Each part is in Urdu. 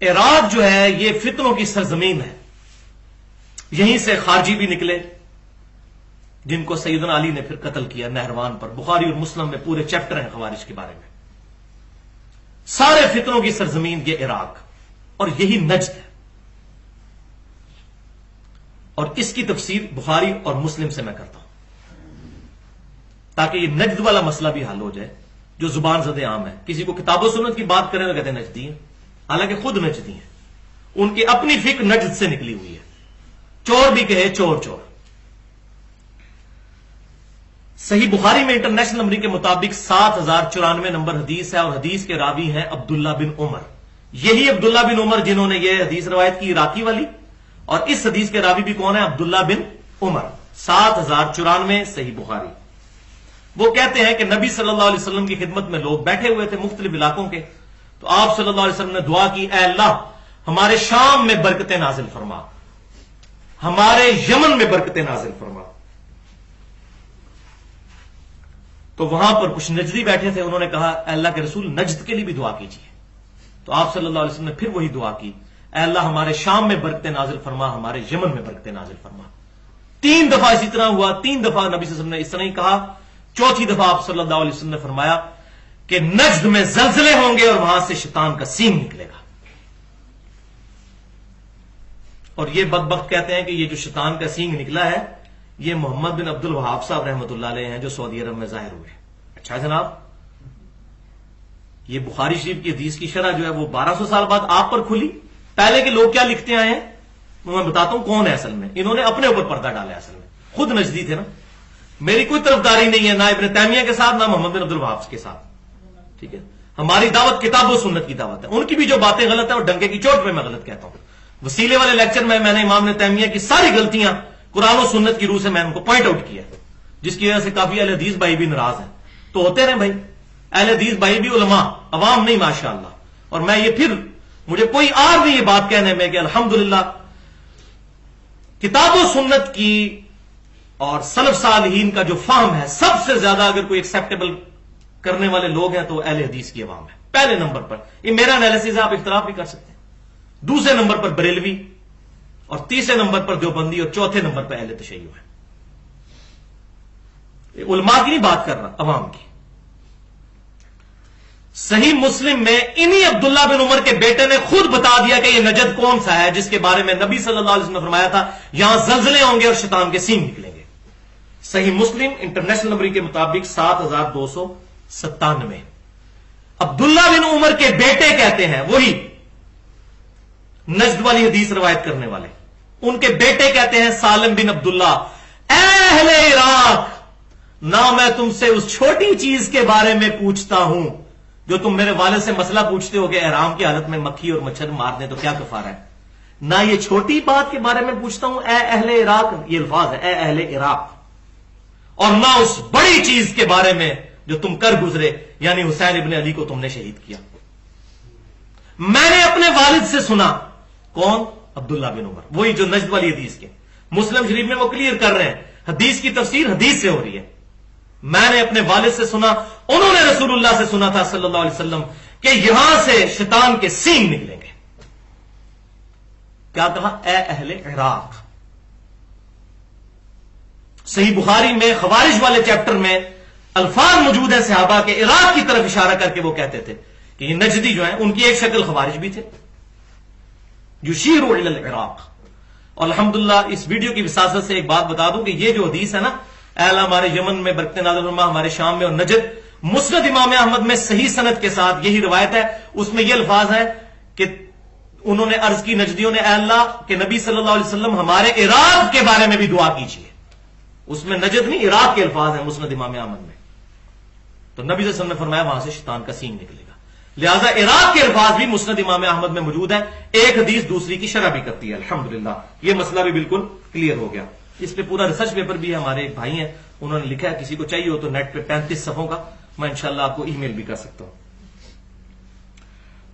عراق جو ہے یہ فتنوں کی سرزمین ہے. یہیں سے خارجی بھی نکلے جن کو سیدنا علی نے پھر قتل کیا نہروان پر. بخاری اور مسلم میں پورے چیپٹر ہیں خوارج کے بارے میں. سارے فتنوں کی سرزمین یہ عراق اور یہی نجد ہے. اور اس کی تفسیر بخاری اور مسلم سے میں کرتا ہوں تاکہ یہ نجد والا مسئلہ بھی حل ہو جائے جو زبان زدے عام ہے. کسی کو کتاب و سنت کی بات کریں تو کہتے ہیں نجدی ہیں، حالانکہ خود نجدی ہیں. ان کی اپنی فکر نجد سے نکلی ہوئی ہے. چور بھی کہے چور چور. صحیح بخاری میں انٹرنیشنل نمبر کے مطابق 7094 نمبر حدیث ہے اور حدیث کے راوی ہیں عبداللہ بن عمر. یہی عبداللہ بن عمر جنہوں نے یہ حدیث روایت کی عراقی والی، اور اس حدیث کے راوی بھی کون ہے؟ عبداللہ بن عمر. 7094 صحیح بخاری. وہ کہتے ہیں کہ نبی صلی اللہ علیہ وسلم کی خدمت میں لوگ بیٹھے ہوئے تھے مختلف علاقوں کے، تو آپ صلی اللہ علیہ وسلم نے دعا کی، اے اللہ ہمارے شام میں برکتیں نازل فرما، ہمارے یمن میں برکتیں نازل فرما. تو وہاں پر کچھ نجدی بیٹھے تھے، انہوں نے کہا اے اللہ کے رسول نجد کے لیے بھی دعا کیجیے. تو آپ صلی اللہ علیہ وسلم نے پھر وہی دعا کی، اے اللہ ہمارے شام میں برکتیں نازل فرما، ہمارے یمن میں برکتیں نازل فرما. 3 دفعہ اسی طرح ہوا. 3 دفعہ نبی صلی اللہ علیہ وسلم نے اس طرح ہی کہا. چوتھی دفعہ آپ صلی اللہ علیہ وسلم نے فرمایا کہ نجد میں زلزلے ہوں گے اور وہاں سے شیطان کا سینگ نکلے گا. اور یہ بدبخت کہتے ہیں کہ یہ جو شیطان کا سینگ نکلا ہے یہ محمد بن عبد الوہاب صاحب رحمۃ اللہ علیہ ہیں جو سعودی عرب میں ظاہر ہوئے. اچھا جناب، یہ بخاری شریف کی حدیث کی شرح جو ہے وہ 1200 سال بعد آپ پر کھلی. پہلے کے لوگ کیا لکھتے آئے ہیں میں بتاتا ہوں کون ہے اصل میں. انہوں نے اپنے اوپر پردہ ڈالا ہے. اصل میں خود نجدی تھے نا. میری کوئی طرفداری نہیں ہے نہ ابن تیمیہ کے ساتھ نہ محمد بن عبد الوہاب کے ساتھ. ٹھیک ہے، ہماری دعوت کتاب و سنت کی دعوت ہے. ان کی بھی جو باتیں غلط ہیں اور ڈنکے کی چوٹ پہ میں غلط کہتا ہوں. وسیلے والے لیکچر میں نے امام ابن تیمیہ کی ساری غلطیاں قرآن و سنت کی روح سے میں ان کو پوائنٹ آؤٹ کیا، جس کی وجہ سے کافی اہل حدیث بھائی بھی ناراض ہیں. تو ہوتے رہے بھائی، اہل حدیث بھائی بھی علماء، عوام نہیں ماشاءاللہ. اور میں یہ پھر مجھے کوئی آر نہیں یہ بات کہنے میں کہ الحمدللہ کتاب و سنت کی اور سلف صالحین کا جو فہم ہے سب سے زیادہ اگر کوئی ایکسیپٹیبل کرنے والے لوگ ہیں تو اہل حدیث کی عوام ہے. پہلے نمبر پر یہ میرا انالیسس ہے، آپ اختلاف بھی کر سکتے ہیں. دوسرے نمبر پر بریلوی، اور تیسرے نمبر پر دیوبندی، اور چوتھے نمبر پر اہل تشیع ہے. علماء کی نہیں بات کر رہا، عوام کی. صحیح مسلم میں انہی عبداللہ بن عمر کے بیٹے نے خود بتا دیا کہ یہ نجد کون سا ہے جس کے بارے میں نبی صلی اللہ علیہ وسلم نے فرمایا تھا یہاں زلزلے ہوں گے اور شیطان کے سینگ نکلیں گے. صحیح مسلم انٹرنیشنل نمبر کے مطابق 7297. عبداللہ بن عمر کے بیٹے کہتے ہیں، وہی نجد والی حدیث روایت کرنے والے، ان کے بیٹے کہتے ہیں سالم بن عبداللہ، اے اہل عراق، نہ میں تم سے اس چھوٹی چیز کے بارے میں پوچھتا ہوں جو تم میرے والد سے مسئلہ پوچھتے ہو کہ احرام کی حالت میں مکھی اور مچھر مار دیں تو کیا کفارہ ہے، نہ یہ چھوٹی بات کے بارے میں پوچھتا ہوں اے اہل عراق، یہ الفاظ ہے اے اہل عراق، اور نہ اس بڑی چیز کے بارے میں جو تم کر گزرے، یعنی حسین ابن علی کو تم نے شہید کیا. میں نے اپنے والد سے سنا. کون؟ عبداللہ بن عمر، وہی جو نجد والی حدیث کے. مسلم شریف میں وہ کلیئر کر رہے ہیں حدیث کی تفسیر حدیث سے ہو رہی ہے. میں نے اپنے والد سے سنا، انہوں نے رسول اللہ سے سنا تھا صلی اللہ علیہ وسلم کہ یہاں سے شیطان کے سینگ نکلیں گے. کیا کہا؟ اے اہل عراق. صحیح بخاری میں خوارج والے چیپٹر میں الفاظ موجود ہیں صحابہ کے عراق کی طرف اشارہ کر کے وہ کہتے تھے کہ یہ نجدی جو ہیں ان کی ایک شکل خوارج بھی تھے، یشیروا الی العراق. اور الحمدللہ اس ویڈیو کی وساطت سے ایک بات بتا دوں کہ یہ جو حدیث ہے نا، اے اللہ ہمارے یمن میں برکتیں نازل فرما، ہمارے شام میں اور نجد، مسند امام احمد میں صحیح سند کے ساتھ یہی روایت ہے. اس میں یہ الفاظ ہیں کہ انہوں نے عرض کی نجدیوں نے، اے اللہ کہ نبی صلی اللہ علیہ وسلم ہمارے عراق کے بارے میں بھی دعا کیجیے. اس میں نجد نہیں، عراق کے الفاظ ہیں مسند امام احمد میں. تو نبی صلی اللہ علیہ وسلم نے فرمایا وہاں سے شیطان کا سینگ نکلے گا. لہذا عراق کے الفاظ بھی مسند امام احمد میں موجود ہیں. ایک حدیث دوسری کی شرح بھی کرتی ہے. الحمدللہ یہ مسئلہ بھی بالکل کلیئر ہو گیا. اس پہ پورا ریسرچ پیپر بھی ہے، ہمارے ایک بھائی ہیں انہوں نے لکھا ہے، کسی کو چاہیے ہو تو نیٹ پہ 35 صفحوں کا میں انشاءاللہ آپ کو ای میل بھی کر سکتا ہوں.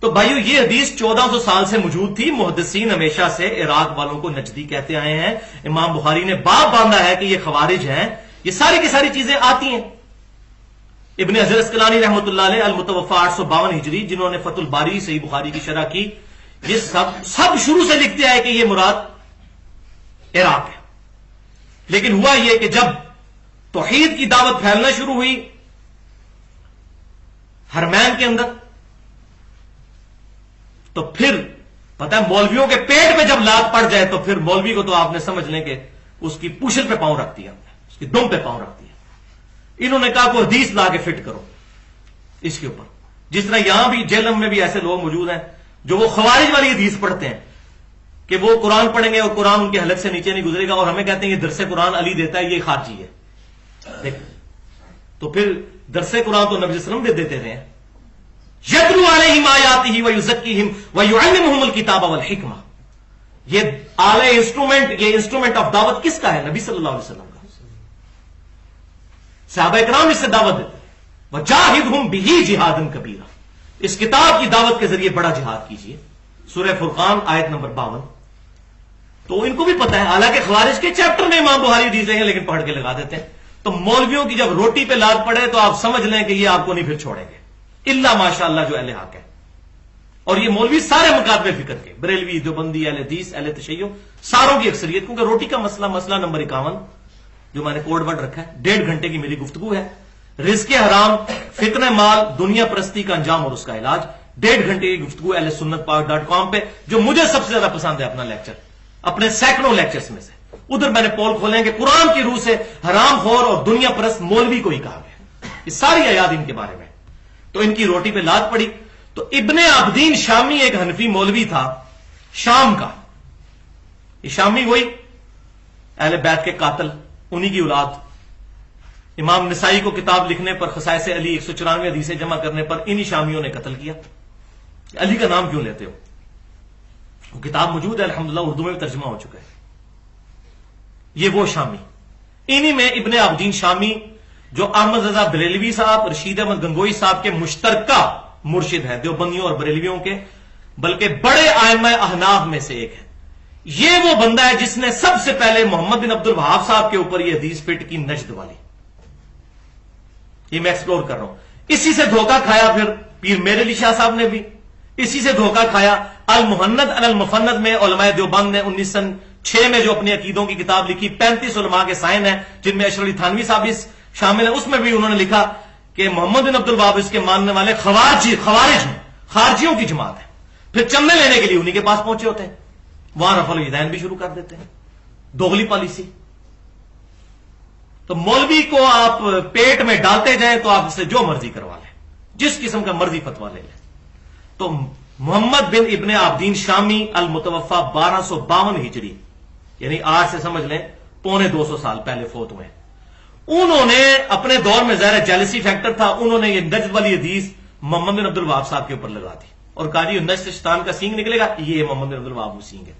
تو بھائیو یہ حدیث 1400 سال سے موجود تھی. محدثین ہمیشہ سے عراق والوں کو نجدی کہتے آئے ہیں. امام بخاری نے باب باندھا ہے کہ یہ خوارج ہیں. یہ ساری کی ساری چیزیں آتی ہیں. ابن حجر اسقلانی رحمۃ اللہ علیہ المتوفی 852 ہجری، جنہوں نے فتح الباری صحیح بخاری کی شرح کی، یہ سب شروع سے لکھتے آئے کہ یہ مراد عراق ہے، لیکن ہوا یہ کہ جب توحید کی دعوت پھیلنا شروع ہوئی حرمین کے اندر، تو پھر پتہ ہے مولویوں کے پیٹ میں جب لات پڑ جائے تو پھر مولوی کو تو آپ نے سمجھ لیں کہ اس کی پوچھل پہ پاؤں رکھ دیا، اس کی دم پہ پاؤں رکھ دیا۔ انہوں نے کہا کوئی حدیث لا کے فٹ کرو اس کے اوپر، جس طرح یہاں بھی جیلم میں بھی ایسے لوگ موجود ہیں جو وہ خوارج والی حدیث پڑھتے ہیں کہ وہ قرآن پڑھیں گے اور قرآن ان کے حلق سے نیچے نہیں گزرے گا، اور ہمیں کہتے ہیں یہ درس قرآن علی دیتا ہے، یہ خارجی ہے۔ دیکھ تو پھر درس قرآن تو نبی صلی اللہ علیہ وسلم دے دیتے رہے ہیں، یتلو علیہم آیاتہ ویزکیہم ویعلمہم الکتاب والحکمہ۔ یہ آلہ انسٹرومنٹ، یہ انسٹرومنٹ آف دعوت کس کا ہے؟ نبی صلی اللہ علیہ وسلم کا۔ صحابہ اکرام اس سے دعوت دیتے وجاہدہم بہ جہادا کبیرا، اس کتاب کی دعوت کے ذریعے بڑا جہاد کیجیے۔ سورہ فرقان آیت نمبر 52۔ تو ان کو بھی پتا ہے، حالانکہ خوارج کے چیپٹر میں امام بخاری حدیث لیں گے لیکن پڑھ کے لگا دیتے ہیں۔ تو مولویوں کی جب روٹی پہ لات پڑے تو آپ سمجھ لیں کہ یہ آپ کو نہیں پھر چھوڑیں گے، الا ماشاء اللہ جو اہل حق ہے۔ اور یہ مولوی سارے مکاتب فکر کے، بریلوی، دیوبندی، اہل حدیث، اہل تشیع، ساروں کی اکثریت، کیونکہ روٹی کا مسئلہ نمبر 51 جو میں نے کوڈ ورڈ رکھا ہے، 1.5 گھنٹے کی میری گفتگو ہے، رزق حرام، فتنہ مال، دنیا پرستی کا انجام اور اس کا علاج، 1.5 گھنٹے کی گفتگو اہل سنت پاک .com پہ، جو مجھے سب سے زیادہ پسند ہے اپنا لیکچر، اپنے سینکڑوں لیکچرز میں سے۔ ادھر میں نے پول کھولے کہ قرآن کی روح سے حرام خور اور دنیا پرست مولوی کو ہی کہا گیا، یہ ساری آیات ان کے بارے میں۔ تو ان کی روٹی پہ لات پڑی۔ تو ابن عابدین شامی ایک حنفی مولوی تھا شام کا، یہ شامی وہی اہل بیت کے قاتل، انہی کی اولاد، امام نسائی کو کتاب لکھنے پر، خصائص علی 194 حدیثیں جمع کرنے پر انہی شامیوں نے قتل کیا۔ علی کا نام کیوں لیتے ہو؟ وہ کتاب موجود ہے الحمدللہ، اردو میں بھی ترجمہ ہو چکا ہے۔ یہ وہ شامی، انہی میں ابن عابدین شامی جو احمد رضا بریلوی صاحب، رشید احمد گنگوئی صاحب کے مشترکہ مرشد ہیں، دیوبندیوں اور بریلویوں کے، بلکہ بڑے ائمہ احناف میں سے ایک ہے۔ یہ وہ بندہ ہے جس نے سب سے پہلے محمد بن عبد الوہاب صاحب کے اوپر یہ حدیث فٹ کی، نجد والی۔ یہ میں ایکسپلور کر رہا ہوں۔ اسی سے دھوکہ کھایا پھر پیر میر علی شاہ صاحب نے بھی، اسی سے دھوکہ کھایا۔ المحند المفند میں علماء دیوبند نے 1906 میں جو اپنی عقیدوں کی کتاب لکھی، 35 علماء کے سائن ہیں جن میں اشرف علی تھانوی صاحب شامل ہیں، اس میں بھی انہوں نے لکھا کہ محمد بن عبد الوہاب اس کے ماننے والے خوارج ہیں، خارجیوں کی جماعت ہے۔ پھر چندے لینے کے لیے انہی کے پاس پہنچے ہوتے ہیں، وہاں رفع الیدین بھی شروع کر دیتے ہیں، دوغلی پالیسی۔ تو مولوی کو آپ پیٹ میں ڈالتے جائیں تو آپ سے جو مرضی کروا لیں، جس قسم کا مرضی فتوا لے لیں۔ تو محمد بن ابن عابدین شامی المتوفا 1252 ہجری، یعنی آج سے سمجھ لیں 250 سال پہلے فوت ہوئے۔ انہوں نے اپنے دور میں ظاہر جیلسی فیکٹر تھا، انہوں نے یہ نجد والی حدیث محمد بن عبد الوہاب صاحب کے اوپر لگا دی اور کہا جی نجد سے شیطان کا سینگ نکلے گا، یہ محمد بن عبد الوہاب وہ سینگ ہے۔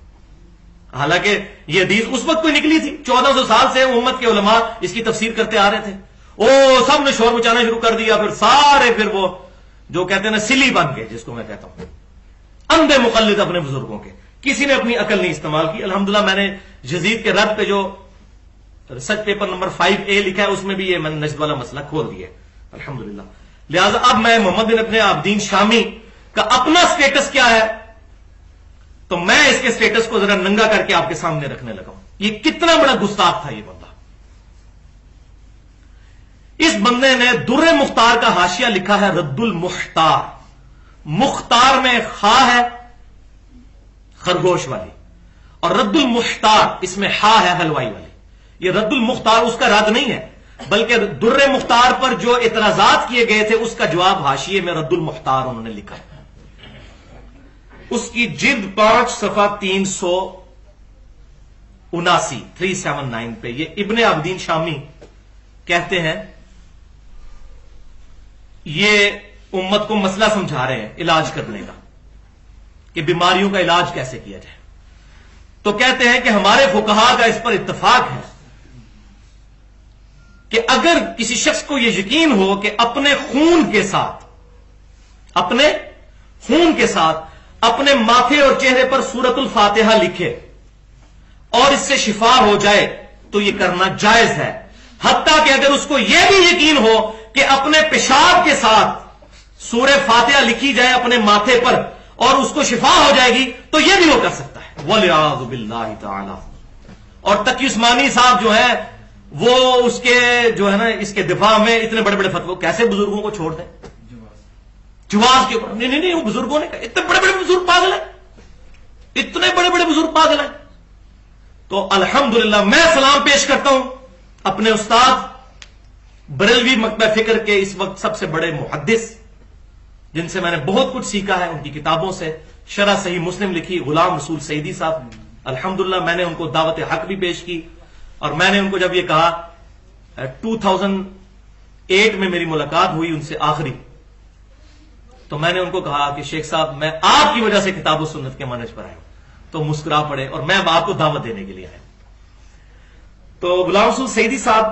حالانکہ یہ حدیث اس وقت کوئی نکلی تھی، 1400 سال سے امت کے علماء اس کی تفسیر کرتے آ رہے تھے۔ سب نے شور مچانا شروع کر دیا، پھر سارے پھر وہ جو کہتے ہیں نا سلی بن گئے، جس کو میں کہتا ہوں اندھے مقلد اپنے بزرگوں کے، کسی نے اپنی عقل نہیں استعمال کی۔ الحمدللہ میں نے یزید کے رد پہ جو ریسرچ پیپر نمبر 5A لکھا ہے اس میں بھی یہ میں نے نجد والا مسئلہ کھول دیا ہے الحمدللہ۔ لہذا اب میں محمد بن ابن عابدین شامی کا اپنا سٹیٹس کیا ہے، تو میں اس کے سٹیٹس کو ذرا ننگا کر کے آپ کے سامنے رکھنے لگا ہوں۔ یہ کتنا بڑا گستاخ تھا یہ بندہ۔ اس بندے نے در مختار کا حاشیہ لکھا ہے رد المختار، مختار میں خا ہے خرگوش والی، اور رد المختار اس میں ہا ہے حلوائی والی۔ یہ رد المختار اس کا رد نہیں ہے، بلکہ در مختار پر جو اعتراضات کیے گئے تھے اس کا جواب حاشیے میں رد المختار انہوں نے لکھا ہے۔ اس کی جلد 5 صفحہ 379 پہ یہ ابن عابدین شامی کہتے ہیں، یہ امت کو مسئلہ سمجھا رہے ہیں علاج کرنے کا کہ بیماریوں کا علاج کیسے کیا جائے۔ تو کہتے ہیں کہ ہمارے فقہا کا اس پر اتفاق ہے کہ اگر کسی شخص کو یہ یقین ہو کہ اپنے خون کے ساتھ اپنے ماتھے اور چہرے پر سورت الفاتحہ لکھے اور اس سے شفا ہو جائے تو یہ کرنا جائز ہے، حتیٰ کہ اگر اس کو یہ بھی یقین ہو کہ اپنے پیشاب کے ساتھ سورہ فاتحہ لکھی جائے اپنے ماتھے پر اور اس کو شفا ہو جائے گی تو یہ بھی وہ کر سکتا ہے. وَلِعَاذُ بِاللَّهِ تَعَالَى. اور تقی عثمانی صاحب جو ہے وہ اس کے جو ہے نا اس کے دفاع میں اتنے بڑے بڑے فتوے، کیسے بزرگوں کو چھوڑ دیں جواز کے اوپر. نہیں وہ بزرگوں نے کہا اتنے بڑے بڑے بزرگ پاگل ہیں، اتنے بڑے بڑے بزرگ پاگل ہیں. تو الحمدللہ میں سلام پیش کرتا ہوں اپنے استاد بریلوی مکتبہ فکر کے اس وقت سب سے بڑے محدث، جن سے میں نے بہت کچھ سیکھا ہے، ان کی کتابوں سے. شرح صحیح مسلم لکھی غلام رسول سعیدی صاحب. الحمدللہ میں نے ان کو دعوت حق بھی پیش کی، اور میں نے ان کو جب یہ کہا 2008 میں میری ملاقات ہوئی ان سے آخری، تو میں نے ان کو کہا کہ شیخ صاحب میں آپ کی وجہ سے کتاب و سنت کے منہج پر آیا ہوں. تو مسکرا پڑے اور میں آپ کو دعوت دینے کے لیے آیا. تو غلام رسول سعیدی صاحب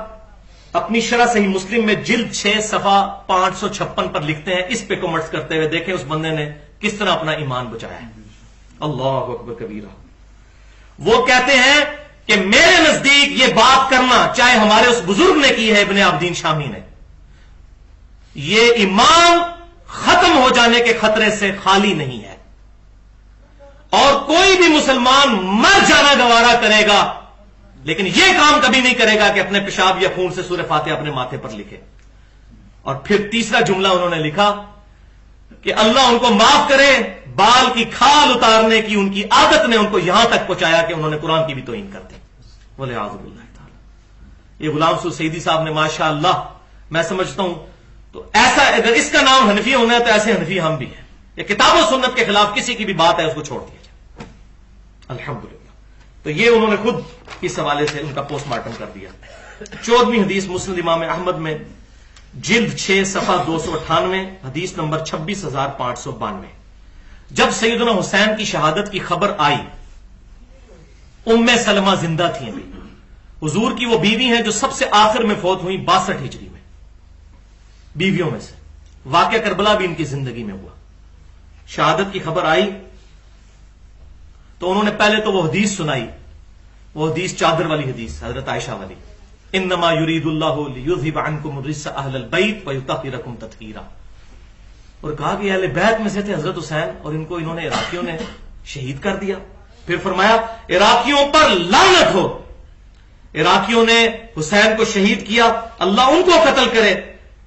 اپنی شرح صحیح مسلم میں جلد 6 صفحہ 556 پر لکھتے ہیں، اس پہ کمنٹس کرتے ہوئے دیکھیں اس بندے نے کس طرح اپنا ایمان بچایا ہے. اللہ اکبر کبیرہ. وہ کہتے ہیں کہ میرے نزدیک یہ بات کرنا، چاہے ہمارے اس بزرگ نے کی ہے ابن عابدین شامی نے، یہ ایمان ختم ہو جانے کے خطرے سے خالی نہیں ہے. اور کوئی بھی مسلمان مر جانا گوارا کرے گا، لیکن یہ کام کبھی نہیں کرے گا کہ اپنے پیشاب یا خون سے سورہ فاتحہ اپنے ماتھے پر لکھے. اور پھر تیسرا جملہ انہوں نے لکھا کہ اللہ ان کو معاف کرے، بال کی کھال اتارنے کی ان کی عادت نے ان کو یہاں تک پہنچایا کہ انہوں نے قرآن کی بھی توہین کر دی. وَلِعَاذُ بِاللَّهِ تعالی. یہ غلام رسول سعیدی صاحب نے ماشاءاللہ میں سمجھتا ہوں تو ایسا، اگر اس کا نام حنفی ہونا ہے تو ایسے حنفی ہم بھی ہیں. یہ کتاب و سنت کے خلاف کسی کی بھی بات ہے اس کو چھوڑ دیا جائے. الحمدللہ. تو یہ انہوں نے خود اس حوالے سے ان کا پوسٹ مارٹم کر دیا. 14ویں حدیث مسند امام احمد میں جلد 6 صفحہ 298 حدیث نمبر 26,592. جب سیدنا حسین کی شہادت کی خبر آئی، ام سلمہ زندہ تھیں ابھی، حضور کی وہ بیوی ہیں جو سب سے آخر میں فوت ہوئی 62 ہجری میں، بیویوں میں سے. واقعہ کربلا بھی ان کی زندگی میں ہوا. شہادت کی خبر آئی تو انہوں نے پہلے تو وہ حدیث سنائی، وہ حدیث چادر والی حدیث حضرت عائشہ والی، انما یرید اللہ لیذھب عنکم الرجس اہل البیت ویطہرکم تطہیرا. اور کہا کہ اہل بیت میں سے تھے حضرت حسین، اور ان کو انہوں نے عراقیوں نے شہید کر دیا. پھر فرمایا عراقیوں پر لعنت ہو، عراقیوں نے حسین کو شہید کیا، اللہ ان کو قتل کرے.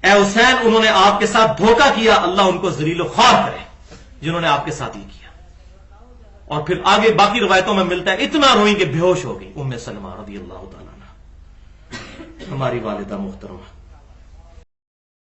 اے حسین انہوں نے آپ کے ساتھ دھوکہ کیا، اللہ ان کو ذلیل و خوار کرے جنہوں نے آپ کے ساتھ یہ کیا. اور پھر آگے باقی روایتوں میں ملتا ہے اتنا روئی کہ بے ہوش ہو گئی ام سلمہ رضی اللہ تعالیٰ عنہ، ہماری والدہ محترمہ.